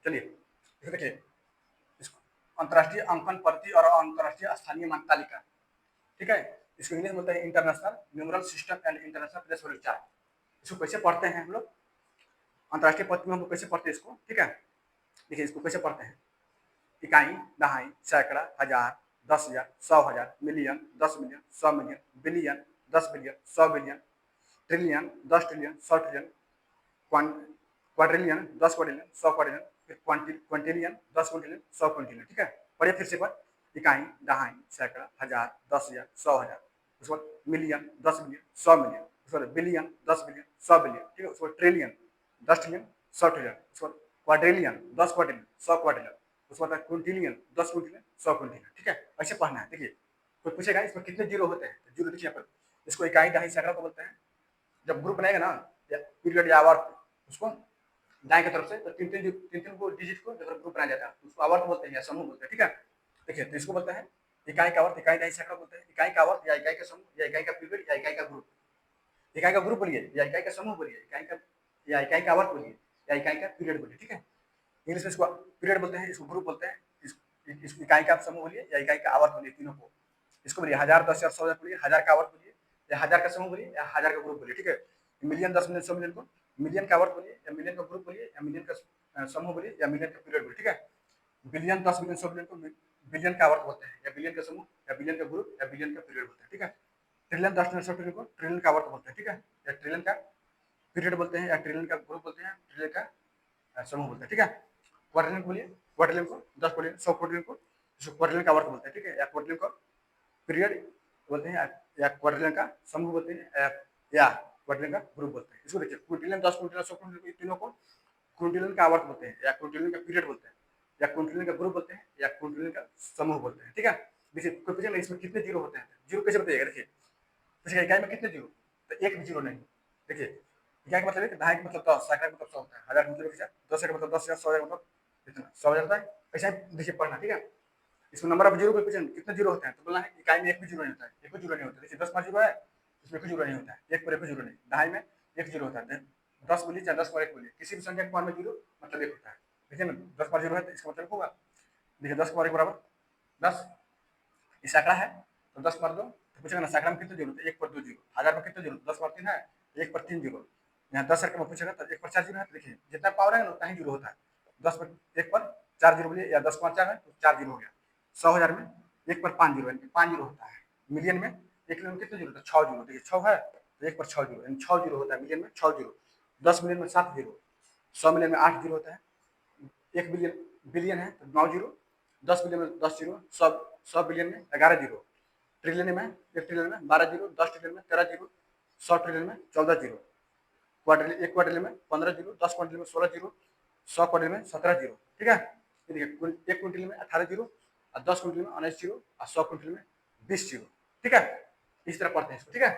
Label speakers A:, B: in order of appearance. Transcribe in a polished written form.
A: चलिए इसको देखिए, इसको अंतर्राष्ट्रीय अंकन पद्धति और अंतर्राष्ट्रीय स्थानीय मान तालिका, ठीक है। इसको इंग्लिश में बोलते हैं international numeral system and international place holder chart. इसको कैसे पढ़ते हैं हम लोग, अंतर्राष्ट्रीय पद्धति में हम लोग कैसे पढ़ते हैं इसको, ठीक है। देखिए इसको कैसे पढ़ते हैं, इकाई, दहाई, सैकड़ा, हजार, 10,000, 100,000, million, 10 million, 100 million, billion, 10 billion, 100 billion, trillion, 10 trillion, 100 trillion, quadrillion, 10 quadrillion, 100 quadrillion, फिर क्वांटिलियन, 10 क्वांटिलियन, 100 क्वांटिलियन, ठीक है। पढ़िए फिर से पर, इकाई, दहाई, सैकड़ा, हजार, 10,000, 100,000, उसके बाद मिलियन, 10 मिलियन, 100 मिलियन, उसके बाद बिलियन, 10 बिलियन, 100 बिलियन, ठीक है। उसके बाद ट्रिलियन, 10 ट्रिलियन, 100 ट्रिलियन, उसके बाद क्वाड्रिलियन, 10 क्वाड्रिलियन, 100 क्वाड्रिलियन, उसके बाद क्विंटिलियन, 10 क्विंटिलियन, 100 क्विंटिलियन, ठीक है। ऐसे पढ़ना है। देखिए कोई पूछेगा इसमें कितने जीरो होते हैं, जीरो देखिए यहाँ पर, इसको इकाई, दहाई, सैकड़ा को बोलते हैं। जब ग्रुप बनाएगा ना, या पीरियड या आवर्त, उसको दाएं की तरफ से तो तीन को डिजिट को जब ग्रुप बनाया जाता है उसको आवर्त बोलते हैं या समूह बोलते हैं, ठीक है। देखिए तो इसको बोलते हैं इकाई का आवर्त, इकाई, दहाई, सैकड़ा बोलते हैं। इकाई का आवर्त या इकाई का समूह या इकाई का पीरियड या इकाई का ग्रुप, इकाई का ग्रुप बोलिए या इकाई का समूह बोलिए, इकाई का या इकाई का आवर्त बोलिए या इकाई का पीरियड बोलिए, ठीक है। इंग्लिश में इसको पीरियड बोलते हैं, इसको ग्रुप बोलते हैं, इस इकाई का समूह बोलिए या इकाई का आवर्त बोलिए, तीनों को। इसको बोलिए 1000, 10,000, 100,000 बोलिए, 1000 का आवर्त बोलिए या 1000 का समूह बोलिए या 1000 का ग्रुप बोलिए, ठीक है। मिलियन, 10 मिलियन, 100 मिलियन को मिलियन का आवर्त बोलिए या मिलियन का ग्रुप बोलिए या मिलियन का समूह बोलिए या मिलियन का पीरियड बोलिए, ठीक है। बिलियन, 10 मिलियन, 100 मिलियन को बिलियन का आवर्त बोलते हैं या बिलियन का समूह या बिलियन का ग्रुप या बिलियन का पीरियड बोलते हैं, ठीक है। ट्रिलियन, 10 ट्रिलियन, 100 ट्रिलियन को ट्रिलियन का आवर्त बोलते हैं, ठीक है, या ट्रिलियन का पीरियड बोलते हैं या ट्रिलियन का ग्रुप बोलते हैं, ट्रिलियन का समूह बोलते हैं, ठीक है। क्वाड्रिलियन बोलिए, क्वाड्रिलियन को 10 क्वाड्रिलियन, 100 क्वाड्रिलियन को क्वाड्रिलियन का आवर्त बोलते हैं, ठीक है, या क्वाड्रिलियन को पीरियड बोलते हैं या क्वाड्रिलियन का समूह बोलते हैं या क्वाड्रिलियन का ग्रुप बोलते हैं। इसको देखिए क्विंटिलियन, 10 क्विंटिलियन, 100 क्विंटिलियन, तीनों को क्विंटिलियन का आवर्त बोलते हैं या क्विंटिलियन का पीरियड बोलते हैं या क्विंटिलियन का ग्रुप बोलते हैं या क्विंटिलियन का समूह बोलते हैं, ठीक है। देखिए कोई पूछेगा इसमें कितने जीरो होते हैं, जीरो कैसे बताइएगा। देखिए पूछेगा इकाई में कितने जीरो, तो एक भी जीरो नहीं। देखिए इकाई का मतलब है, दहाई का मतलब 10, सैकड़ा का मतलब 100 होता है, हजार का मतलब 1000, 10 का मतलब 10,000, 100,000 मतलब इतना 100,000 होता है। ऐसा देखिए पढ़ना, ठीक है। इसमें नंबर ऑफ जीरो को क्वेश्चन कितने जीरो होते हैं, तो बोलना है इकाई में एक भी जीरो नहीं होता है, एक भी जीरो नहीं होता है। देखिए 10 पर जीरो है, इसमें एक जीरो नहीं होता है, एक पर एक जीरो नहीं। दहाई में एक जीरो होता है, 10 बोलिए चाहे 10 पर एक बोलिए, किसी भी संख्या के मान में जीरो मतलब एक होता है। देखिए ना 10 पर जीरो है तो इसका मतलब होगा, देखिए 10 पर एक बराबर 10, ये सैकड़ा है तो 10 पर 2, तो पूछेगा ना सैकड़ा में कितने जीरो, तो 1 पर 2 जीरो। हजार में कितने जीरो, 10 पर 3 है, 1 पर 3 जीरो। यहाँ 10 सर्कल में पूछेगा तो 1 पर 4 जीरो है, तो देखिए जितना पावर है ना उतना ही जीरो होता है। 10 पर 1 पर 4 जीरो बोलिए या 10 पर 4 है तो 4 जीरो हो गया। 100,000 में 1 पर 5 जीरो यानी 5 जीरो होता है। मिलियन में 1 मिलियन में कितने जीरो होता है, 6 जीरो। देखिए 6 है तो 1 पर 6 जीरो यानी 6 जीरो होता है मिलियन में, 6 जीरो। 10 मिलियन में 7 जीरो, 100 मिलियन में 8 जीरो होता है, 1 बिलियन बिलियन है तो 9 जीरो, 10 बिलियन में 10 जीरो, 100 बिलियन में 11 जीरो, ट्रिलियन में 1 ट्रिलियन में 12 जीरो, 10 ट्रिलियन में 13 जीरो, 100 ट्रिलियन में 14 जीरो, क्वाड्रिलियन 1 क्वाड्रिलियन में 15 जीरो, 10 क्वाड्रिलियन में 16 जीरो, 100 क्वाड्रिलियन में 17 जीरो, ठीक है। ये देखिए 1 क्विंटल में 18 जीरो और 10 क्विंटल में 19 जीरो और 100 क्विंटल में 20 जीरो, ठीक है। इस तरह पढ़ते हैं इसको, ठीक है।